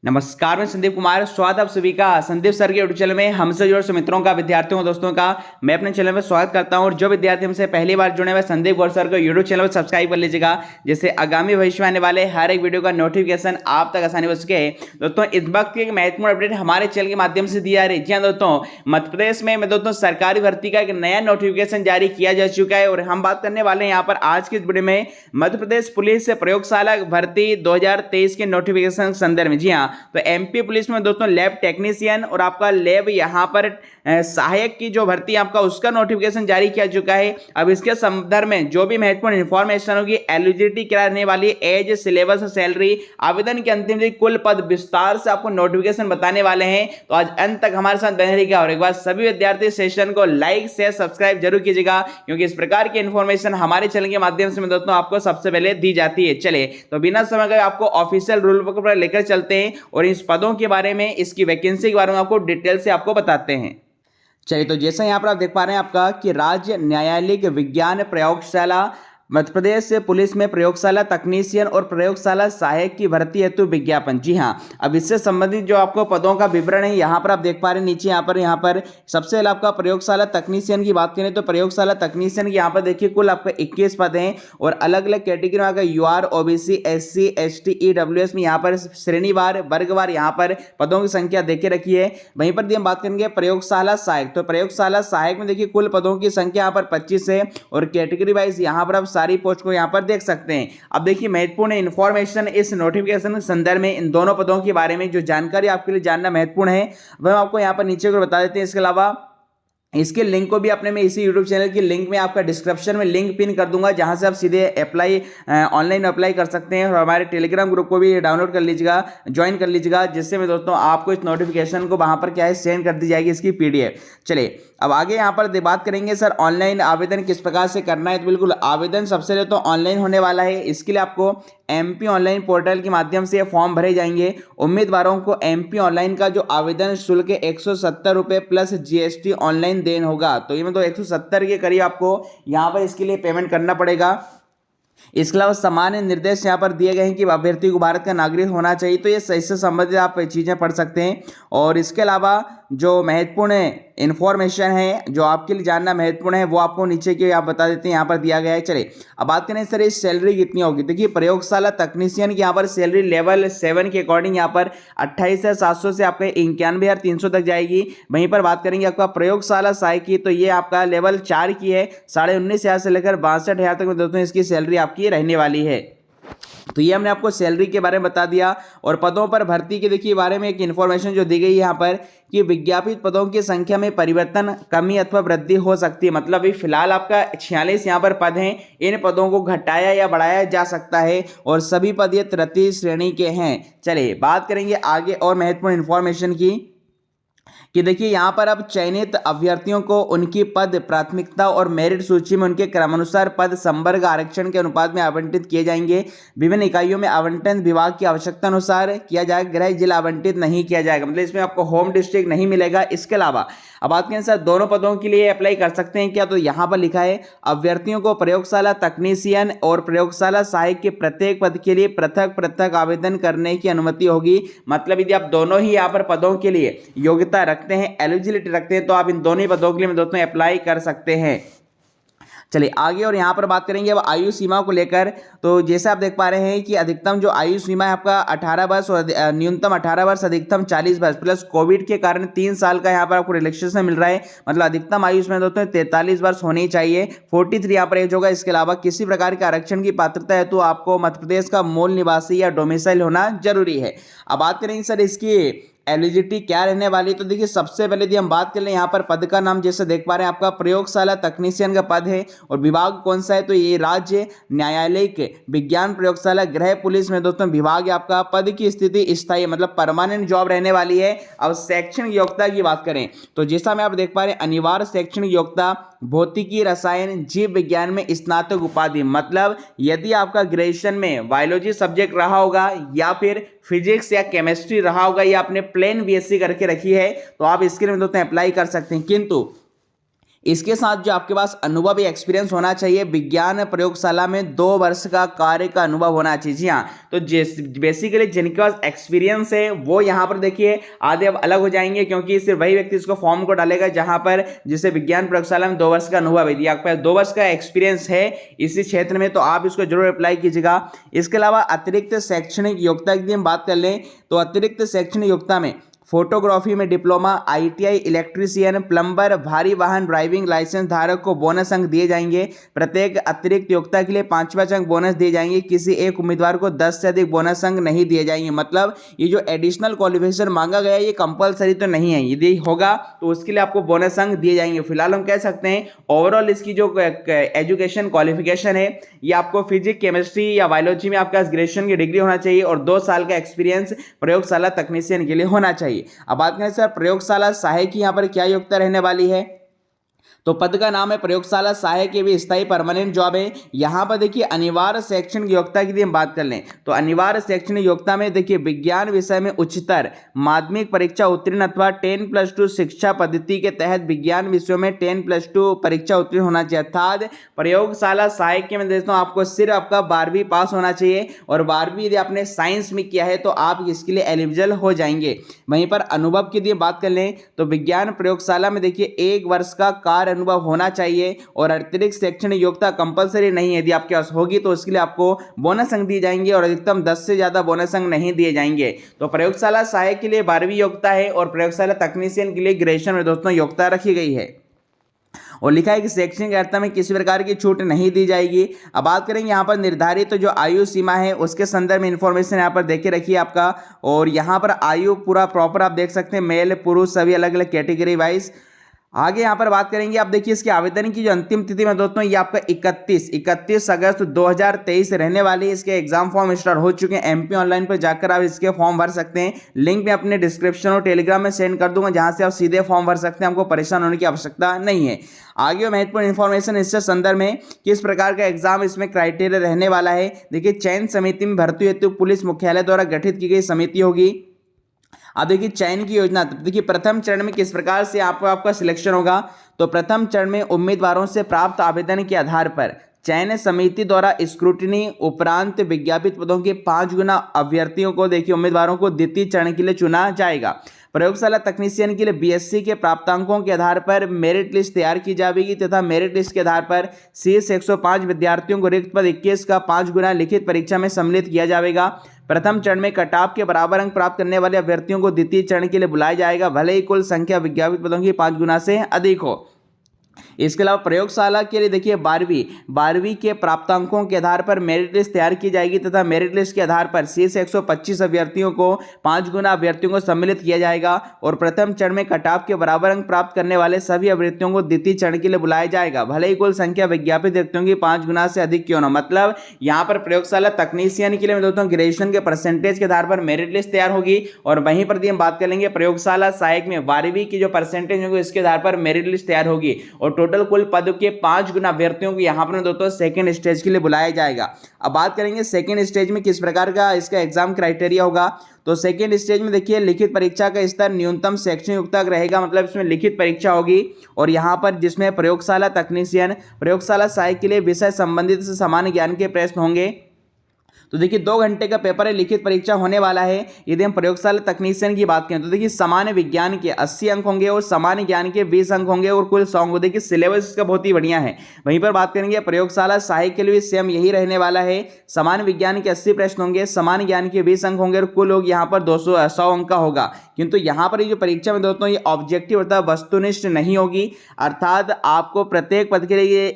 नमस्कार, मैं संदीप कुमार। स्वागत आप सभी का संदीप सर के यूट्यूब चैनल में हमसे जुड़े सुमित्रों का, विद्यार्थियों दोस्तों का मैं अपने चैनल में स्वागत करता हूं। और जो विद्यार्थी हमसे पहली बार जुड़े हुए संदीप गौर सर को यूट्यूब चैनल पर सब्सक्राइब कर लीजिएगा, जिससे आगामी भविष्य में आने वाले हर एक वीडियो का नोटिफिकेशन आप तक आसानी हो सके। दोस्तों, इस वक्त की एक महत्वपूर्ण अपडेट हमारे चैनल के माध्यम से दी जा रही है। जी हाँ दोस्तों, मध्य प्रदेश में दोस्तों सरकारी भर्ती का एक नया नोटिफिकेशन जारी किया जा चुका है और हम बात करने वाले हैं यहाँ पर आज की इस वीडियो में मध्य प्रदेश पुलिस से प्रयोगशाला भर्ती 2023 के नोटिफिकेशन के संदर्भ में। जी हाँ, तो एमपी पुलिस में दोस्तों लैब टेक्नीशियन और आपका लैब यहाँ पर सहायक की जो भर्ती आपका उसका नोटिफिकेशन जारी किया चुका है। अब इसके संदर्भ में जो भी महत्वपूर्ण इंफॉर्मेशन होगी, एलिजिबिलिटी क्या रहने वाली, एज, सिलेबस, सैलरी, आवेदन की अंतिम तिथि, कुल पद, विस्तार से आपको नोटिफिकेशन बताने वाले हैं। तो आज अंत तक हमारे साथ बने रहिएगा और एक बार सभी विद्यार्थी सेशन को लाइक शेयर सब्सक्राइब जरूर कीजिएगा, क्योंकि इस प्रकार की इंफॉर्मेशन हमारे चैनल के माध्यम से दोस्तों आपको सबसे पहले दी जाती है। चले तो बिना समय गए आपको ऑफिशियल रूल बुक पर लेकर चलते हैं और इस पदों के बारे में, इसकी वैकेंसी के बारे में आपको डिटेल से आपको बताते हैं। चलिए, तो जैसा यहाँ पर आप देख पा रहे हैं आपका कि राज्य न्यायालयिक विज्ञान प्रयोगशाला मध्य प्रदेश से पुलिस में प्रयोगशाला तकनीशियन और प्रयोगशाला सहायक की भर्ती हेतु विज्ञापन। जी हाँ, अब इससे संबंधित जो आपको पदों का विवरण है यहाँ पर आप देख पा रहे हैं नीचे। यहाँ पर सबसे पहले आपका प्रयोगशाला तकनीशियन की बात करें तो प्रयोगशाला तकनीशियन की यहाँ पर देखिए कुल आपका 21 पद हैं और अलग अलग कैटेगरी में आपका UR, OBC, SC, ST, EWS में यहाँ पर श्रेणीवार वर्गवार यहाँ पर पदों की संख्या देखे रखी है। वहीं पर हम बात करेंगे प्रयोगशाला सहायक, तो प्रयोगशाला सहायक में देखिए कुल पदों की संख्या यहाँ पर 25 है और कैटेगरी वाइज यहाँ पर आप सारी पोस्ट को यहां पर देख सकते हैं। अब देखिए महत्वपूर्ण इंफॉर्मेशन इस नोटिफिकेशन के संदर्भ में इन दोनों पदों के बारे में जो जानकारी आपके लिए जानना महत्वपूर्ण है वह आपको यहां पर नीचे को बता देते हैं। इसके अलावा इसके लिंक को भी अपने में इसी यूट्यूब चैनल की लिंक में आपका डिस्क्रिप्शन में लिंक पिन कर दूंगा, जहां से आप सीधे ऑनलाइन अप्लाई कर सकते हैं और हमारे टेलीग्राम ग्रुप को भी डाउनलोड कर लीजिएगा, ज्वाइन कर लीजिएगा, जिससे मैं दोस्तों आपको इस नोटिफिकेशन को वहां पर क्या है सेंड कर दी जाएगी इसकी पीडीएफ। चलिए अब आगे यहाँ पर बात करेंगे सर ऑनलाइन आवेदन किस प्रकार से करना है। तो बिल्कुल आवेदन सबसे पहले तो ऑनलाइन होने वाला है। इसके लिए आपको एमपी ऑनलाइन पोर्टल के माध्यम से फॉर्म भरे जाएंगे। उम्मीदवारों को एमपी ऑनलाइन का जो आवेदन शुल्क 170 रुपये प्लस जीएसटी ऑनलाइन देन होगा। तो ये 170 के करीब आपको यहाँ पर इसके लिए पेमेंट करना पड़ेगा। इसके अलावा सामान्य निर्देश यहाँ पर दिए गए हैं कि अभ्यर्थी को भारत का नागरिक होना चाहिए, तो ये इससे संबंधित आप चीज़ें पढ़ सकते हैं। और इसके अलावा जो महत्वपूर्ण इंफॉर्मेशन है जो आपके लिए जानना महत्वपूर्ण है वो आपको नीचे के आप बता देते हैं, यहाँ पर दिया गया है। चलिए अब बात करें सर इस सैलरी कितनी होगी। देखिए प्रयोगशाला तकनीशियन की यहाँ पर सैलरी लेवल 7 के अकॉर्डिंग यहाँ पर 28,700 से आपका 91,300 तक जाएगी। वहीं पर बात करेंगे आपका प्रयोगशाला सहायक की, तो ये आपका लेवल 4 की है, 19,500 से लेकर 62,000 तक में दोस्तों इसकी सैलरी आपकी रहने वाली है। तो ये हमने आपको सैलरी के बारे में बता दिया। और पदों पर भर्ती के देखिए बारे में एक इन्फॉर्मेशन जो दी गई है यहाँ पर कि विज्ञापित पदों की संख्या में परिवर्तन, कमी अथवा वृद्धि हो सकती है। मतलब अभी फिलहाल आपका 46 यहाँ पर पद हैं, इन पदों को घटाया या बढ़ाया जा सकता है और सभी पद ये तृतीय श्रेणी के हैं। चलिए बात करेंगे आगे और महत्वपूर्ण इंफॉर्मेशन की कि देखिए यहाँ पर अब चयनित अभ्यर्थियों को उनकी पद प्राथमिकता और मेरिट सूची में उनके क्रमानुसार पद संवर्ग आरक्षण के अनुपात में आवंटित किए जाएंगे। विभिन्न इकाइयों में आवंटन विभाग की आवश्यकता अनुसार किया जाएगा, गृह जिला आवंटित नहीं किया जाएगा, मतलब इसमें आपको होम डिस्ट्रिक्ट नहीं मिलेगा। इसके अलावा अब बात करें सर दोनों पदों के लिए अप्लाई कर सकते हैं क्या, तो यहाँ पर लिखा है अभ्यर्थियों को प्रयोगशाला तकनीशियन और प्रयोगशाला सहायक के प्रत्येक पद के लिए पृथक पृथक आवेदन करने की अनुमति होगी। मतलब यदि आप दोनों ही यहाँ पर पदों के लिए योग्यता रखते हैं, एलिजिबिलिटी रखते हैं, तो आप इन दोनों ही पदों के लिए दोस्तों अप्लाई कर सकते हैं। चलिए आगे और यहाँ पर बात करेंगे अब आयु सीमा को लेकर। तो जैसे आप देख पा रहे हैं कि अधिकतम जो आयु सीमा है आपका 18 वर्ष और न्यूनतम 18 वर्ष, अधिकतम 40 वर्ष, प्लस कोविड के कारण 3 साल का यहाँ पर आपको रिलैक्सेशन मिल रहा है। मतलब अधिकतम आयु में दोस्तों 43 वर्ष होनी चाहिए, 43 यहाँ पर एज होगा। इसके अलावा किसी प्रकार के आरक्षण की पात्रता है तो आपको मध्य प्रदेश का मूल निवासी या डोमिसाइल होना जरूरी है। अब बात करेंगे सर इसकी एलिजिबिलिटी क्या रहने वाली। तो देखिए सबसे पहले यदि हम बात कर लें यहाँ पर पद का नाम जैसे देख पा रहे हैं आपका प्रयोगशाला तकनीशियन का पद है और विभाग कौन सा है, तो ये राज्य न्यायालयिक विज्ञान प्रयोगशाला गृह पुलिस में दोस्तों विभाग है आपका। पद की स्थिति स्थायी मतलब परमानेंट जॉब रहने वाली है। अब शैक्षणिक योग्यता की बात करें तो जैसा मैं आप देख पा रहे हैं अनिवार्य शैक्षणिक योग्यता भौतिकी, रसायन, जीव विज्ञान में स्नातक उपाधि। मतलब यदि आपका ग्रेजुएशन में बायोलॉजी सब्जेक्ट रहा होगा या फिर फिजिक्स या केमिस्ट्री रहा होगा या आपने प्लेन बीएससी करके रखी है तो आप इसके लिए दोस्तों अप्लाई कर सकते हैं। किंतु इसके साथ जो आपके पास अनुभव या एक्सपीरियंस होना चाहिए, विज्ञान प्रयोगशाला में 2 वर्ष का कार्य का अनुभव होना चाहिए। जी हाँ, तो बेसिकली जिनके पास एक्सपीरियंस है वो यहाँ पर देखिए आधे अब अलग हो जाएंगे, क्योंकि सिर्फ वही व्यक्ति इसको फॉर्म को डालेगा जहां पर जिसे विज्ञान प्रयोगशाला में 2 वर्ष का अनुभव है। यदि आपके पास 2 वर्ष का एक्सपीरियंस है इसी क्षेत्र में तो आप इसको जरूर अप्लाई कीजिएगा। इसके अलावा अतिरिक्त शैक्षणिक योग्यता की हम बात कर लें तो अतिरिक्त शैक्षणिक योग्यता में फोटोग्राफी में डिप्लोमा, आईटीआई, इलेक्ट्रीशियन, प्लम्बर, भारी वाहन ड्राइविंग लाइसेंस धारक को बोनस अंक दिए जाएंगे। प्रत्येक अतिरिक्त योग्यता के लिए 5 अंक बोनस दिए जाएंगे। किसी एक उम्मीदवार को 10 से अधिक बोनस अंक नहीं दिए जाएंगे। मतलब ये जो एडिशनल क्वालिफिकेशन मांगा गया है ये कंपलसरी तो नहीं है, यदि होगा तो उसके लिए आपको बोनस अंक दिए जाएंगे। फिलहाल हम कह सकते हैं ओवरऑल इसकी जो एजुकेशन क्वालिफिकेशन है ये आपको फिजिक्स, केमिस्ट्री या बायोलॉजी में आपका ग्रेजुएशन की डिग्री होना चाहिए और 2 साल का एक्सपीरियंस प्रयोगशाला तकनीशियन के लिए होना चाहिए। अब बात करें सर प्रयोगशाला सहायक की यहां पर क्या योग्यता रहने वाली है, तो पद का नाम है प्रयोगशाला सहायक, के भी स्थायी परमानेंट जॉब है। यहां पर देखिए अनिवार्य शैक्षणिक योग्यता की हम बात कर लें तो अनिवार्य शैक्षणिक योग्यता में देखिए विज्ञान विषय में उच्चतर माध्यमिक परीक्षा उत्तीर्ण अथवा 10+2 शिक्षा पद्धति के तहत विज्ञान विषयों में 10+2 परीक्षा उत्तीर्ण होना चाहिए। अर्थात प्रयोगशाला सहायक के मैं देखता हूं आपको सिर्फ आपका 12वीं पास होना चाहिए और 12वीं यदि आपने साइंस में किया है तो आप इसके लिए एलिजिबल हो जाएंगे। वहीं पर अनुभव की बात कर लें तो विज्ञान प्रयोगशाला में देखिए 1 वर्ष का कार्य अनुभव होना चाहिए और अतिरिक्त शैक्षणिक योग्यता कंपलसरी नहीं है। यदि आपके पास होगी तो उसके लिए आपको बोनस अंक दिए जाएंगे और अधिकतम 10 से ज्यादा बोनस अंक नहीं दिए जाएंगे। तो प्रयोगशाला सहायक के लिए 12वीं योग्यता है और प्रयोगशाला तकनीशियन के लिए ग्रेजुएशन में दोस्तों योग्यता रखी गई है और लिखा है कि शैक्षणिक अर्हता में किसी प्रकार की छूट नहीं दी जाएगी। अब बात करेंगे यहाँ पर निर्धारित जो आयु सीमा है उसके संदर्भ में इंफॉर्मेशन यहाँ पर देखे रखिए आपका, और यहाँ पर आयु पूरा प्रॉपर आप देख सकते हैं, मेल पुरुष सभी अलग अलग कैटेगरी वाइज। आगे यहाँ पर बात करेंगे, आप देखिए इसके आवेदन की जो अंतिम तिथि में दोस्तों ये आपका 31 अगस्त 2023 रहने वाली। इसके एग्जाम फॉर्म स्टार्ट हो चुके हैं, एमपी ऑनलाइन पर जाकर आप इसके फॉर्म भर सकते हैं। लिंक मैं अपने डिस्क्रिप्शन और टेलीग्राम में सेंड कर दूंगा जहां से आप सीधे फॉर्म भर सकते हैं, आपको परेशान होने की आवश्यकता नहीं है। आगे महत्वपूर्ण इंफॉर्मेशन इससे संदर्भ में किस प्रकार का एग्जाम इसमें क्राइटेरिया रहने वाला है। देखिए चयन समिति में भर्ती हेतु पुलिस मुख्यालय द्वारा गठित की गई समिति होगी। अब देखिए चयन की योजना, देखिए प्रथम चरण में किस प्रकार से आपका सिलेक्शन होगा, तो प्रथम चरण में उम्मीदवारों से प्राप्त आवेदन के आधार पर चयन समिति द्वारा स्क्रूटिनी उपरांत विज्ञापित पदों के 5 गुना अभ्यर्थियों को देखिए उम्मीदवारों को द्वितीय चरण के लिए चुना जाएगा। प्रयोगशाला तकनीशियन के लिए बीएससी के प्राप्तांकों के आधार पर मेरिट लिस्ट तैयार की जाएगी तथा मेरिट लिस्ट के आधार पर शेष 105 विद्यार्थियों को रिक्त पद 21 का 5 गुना लिखित परीक्षा में सम्मिलित किया जाएगा। प्रथम चरण में कट ऑफ के बराबर अंक प्राप्त करने वाले अभ्यर्थियों को द्वितीय चरण के लिए बुलाया जाएगा, भले ही कुल संख्या विज्ञापित पदों की 5 गुना से अधिक हो। इसके अलावा प्रयोगशाला के लिए देखिए 12वीं के प्राप्तांकों के आधार पर मेरिट लिस्ट तैयार की जाएगी तथा मेरिट लिस्ट के आधार पर शेष 125 अभ्यर्थियों को 5 गुना अभ्यर्थियों को सम्मिलित किया जाएगा और प्रथम चरण में कट ऑफ के बराबर अंक प्राप्त करने वाले सभी अभ्यर्थियों को द्वितीय चरण के लिए बुलाया जाएगा, भले ही कुल संख्या विज्ञापित व्यक्तियों की 5 गुना से अधिक क्यों न। मतलब यहाँ पर प्रयोगशाला तकनीशियन के लिए मैं दोस्तों ग्रेजुएशन के परसेंटेज के आधार पर मेरिट लिस्ट तैयार होगी और वहीं पर हम बात कर लेंगे प्रयोगशाला सहायक में 12वीं की जो परसेंटेज होगी इसके आधार पर मेरिट लिस्ट तैयार होगी और टोटल कुल पदों के 5 गुना अभ्यर्थियों को यहां पर दोस्तों सेकंड स्टेज के लिए बुलाया जाएगा। अब बात करेंगे सेकंड स्टेज में किस प्रकार का इसका एग्जाम क्राइटेरिया होगा, तो सेकंड स्टेज में देखिए लिखित परीक्षा का स्तर न्यूनतम शैक्षणिक योग्यता रहेगा, मतलब इसमें लिखित परीक्षा होगी और यहां पर जिसमें प्रयोगशाला तकनीशियन प्रयोगशाला सहायक के लिए विषय संबंधित से सामान्य ज्ञान के प्रश्न होंगे। तो देखिए 2 घंटे का पेपर है, लिखित परीक्षा होने वाला है। यदि हम प्रयोगशाला तकनीशियन की बात करें तो देखिए सामान्य विज्ञान के 80 अंक होंगे और सामान्य ज्ञान के 20 अंक होंगे और कुल 100 अंक। देखिए सिलेबस इसका बहुत ही बढ़िया है। वहीं पर बात करेंगे प्रयोगशाला सहायक के लिए सेम यही रहने वाला है, सामान्य विज्ञान के 80 प्रश्न होंगे, सामान्य ज्ञान के 20 अंक होंगे और कुल लोग यहाँ पर 100 अंक का होगा। किंतु यहाँ पर जो परीक्षा में दोस्तों ये ऑब्जेक्टिव अर्थात वस्तुनिष्ठ नहीं होगी, अर्थात आपको प्रत्येक पद के लिए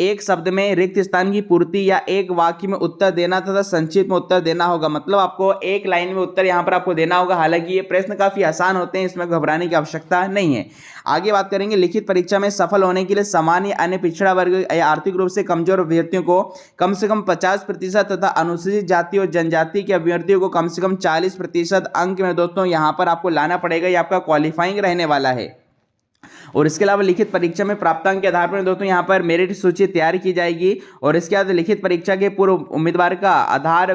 एक शब्द में रिक्त स्थान की पूर्ति या एक वाक्य में उत्तर देना तथा संक्षिप्त में उत्तर देना होगा। मतलब आपको एक लाइन में उत्तर यहां पर आपको देना होगा। हालांकि ये प्रश्न काफी आसान होते हैं, इसमें घबराने की आवश्यकता नहीं है। आगे बात करेंगे लिखित परीक्षा में सफल होने के लिए सामान्य अन्य पिछड़ा वर्ग या आर्थिक रूप से कमजोर अभ्यर्थियों को कम से कम 50% तथा अनुसूचित जाति और जनजाति के अभ्यर्थियों को कम से कम 40% अंक में दोस्तों यहां पर आपको लाना पड़ेगा। ये आपका क्वालिफाइंग रहने वाला है। और इसके अलावा लिखित परीक्षा में प्राप्तांक के आधार पर दोस्तों यहाँ पर मेरिट सूची तैयार की जाएगी और इसके बाद लिखित परीक्षा के पूर्व उम्मीदवार का आधार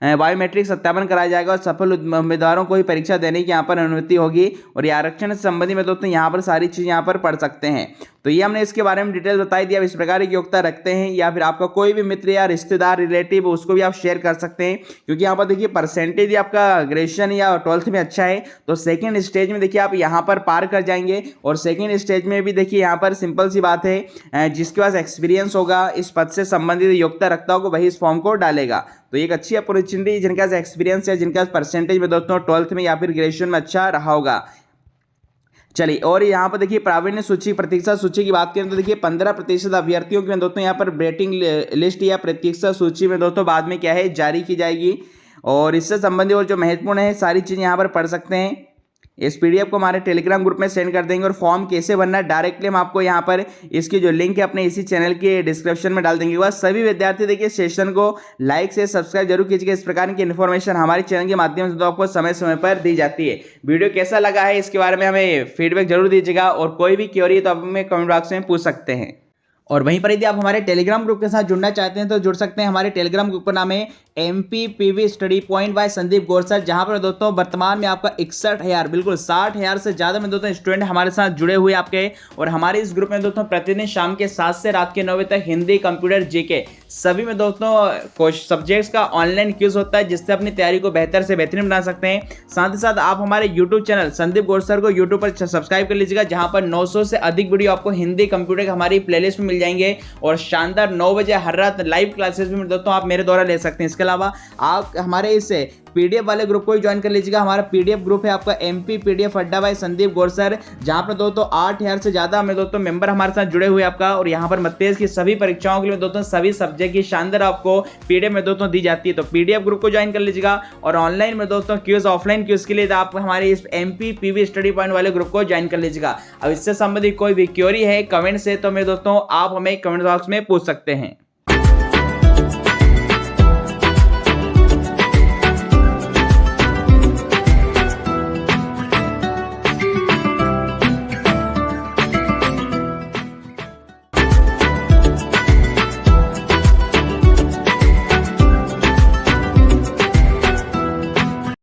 बायोमेट्रिक सत्यापन कराया जाएगा और सफल उम्मीदवारों को ही परीक्षा देने की यहाँ पर अनुमति होगी। और ये आरक्षण से संबंधित में दोस्तों यहाँ पर सारी चीज़ यहाँ पर पढ़ सकते हैं। तो ये हमने इसके बारे में डिटेल बताई दी। आप इस प्रकार की योग्यता रखते हैं या फिर आपका कोई भी मित्र या रिश्तेदार रिलेटिव उसको भी आप शेयर कर सकते हैं, क्योंकि यहाँ पर देखिए परसेंटेज आपका ग्रेजुएशन या 12th में अच्छा है तो सेकंड स्टेज में देखिए आप यहाँ पर पार कर जाएंगे। और सेकंड स्टेज में भी देखिए यहाँ पर सिंपल सी बात है, जिसके पास एक्सपीरियंस होगा इस पद से संबंधित योग्यता रखता होगा वही इस फॉर्म को डालेगा। तो एक अच्छी अपॉर्चुनिटी जिनके पास एक्सपीरियंस है, जिनके पास परसेंटेज में दोस्तों 12th में या फिर ग्रेजुएशन में अच्छा रहा होगा। चलिए, और यहाँ पर देखिए प्रावीण्य सूची प्रतीक्षा सूची की बात करें तो देखिए 15% अभ्यर्थियों की दोस्तों यहाँ पर वेटिंग लिस्ट या प्रतीक्षा सूची में दोस्तों बाद में क्या है जारी की जाएगी। और इससे संबंधित और जो महत्वपूर्ण है सारी चीज़ यहाँ पर पढ़ सकते हैं। इस पीडीएफ को हमारे टेलीग्राम ग्रुप में सेंड कर देंगे। और फॉर्म कैसे भरना है डायरेक्टली हम आपको यहाँ पर इसकी जो लिंक है अपने इसी चैनल के डिस्क्रिप्शन में डाल देंगे। बस सभी विद्यार्थी देखिए सेशन को लाइक से सब्सक्राइब जरूर कीजिएगा। इस प्रकार की इन्फॉर्मेशन हमारे चैनल के माध्यम से तो आपको समय समय पर दी जाती है। वीडियो कैसा लगा है इसके बारे में हमें फीडबैक जरूर दीजिएगा। और कोई भी क्वेरी है तो आप हमें कमेंट बॉक्स में पूछ सकते हैं। और वहीं पर यदि आप हमारे टेलीग्राम ग्रुप के साथ जुड़ना चाहते हैं तो जुड़ सकते हैं। हमारे टेलीग्राम ग्रुप का नाम है MPPV study point by Sandeep Gorsar, जहां पर दोस्तों वर्तमान में आपका 61,000 बिल्कुल 60,000 से ज़्यादा में दोस्तों स्टूडेंट हमारे साथ जुड़े हुए आपके। और हमारे इस ग्रुप में दोस्तों प्रतिदिन शाम के 7 से रात के 9 बजे तक हिंदी, कंप्यूटर, जीके सभी में दोस्तों सब्जेक्ट्स का ऑनलाइन क्विज होता है, जिससे अपनी तैयारी को बेहतर से बेहतरीन बना सकते हैं। साथ ही साथ आप हमारे यूट्यूब चैनल संदीप गोरसर को यूट्यूब पर सब्सक्राइब कर लीजिएगा, जहां पर 900 से अधिक वीडियो आपको हिंदी, कंप्यूटर की हमारी प्लेलिस्ट में मिल जाएंगे। और शानदार 9 बजे हर रात लाइव क्लासेस भी दोस्तों आप मेरे द्वारा ले सकते हैं। इसके अलावा आप हमारे इस पीडीएफ वाले ग्रुप को ही ज्वाइन कर लीजिएगा। हमारा पीडीएफ ग्रुप है आपका MP PDF अड्डा बाय संदीप गोरसर, जहां पर दोस्तों 8,000 से ज्यादा हमें दोस्तों मेंबर हमारे साथ जुड़े हुए आपका। और यहां पर मध्य की सभी परीक्षाओं के लिए दोस्तों सभी सब्जेक्ट की शानदार आपको पीडीएफ में दोस्तों दी जाती है। तो पीडीएफ ग्रुप को ज्वाइन कर लीजिएगा। और ऑनलाइन में दोस्तों क्यूज, ऑफलाइन क्यूज के लिए आप हमारे इस MPPV स्टडी पॉइंट वाले ग्रुप को ज्वाइन कर लीजिएगा। अब इससे संबंधित कोई भी क्वेरी है कमेंट से तो मैं दोस्तों आप हमें कमेंट बॉक्स में पूछ सकते हैं।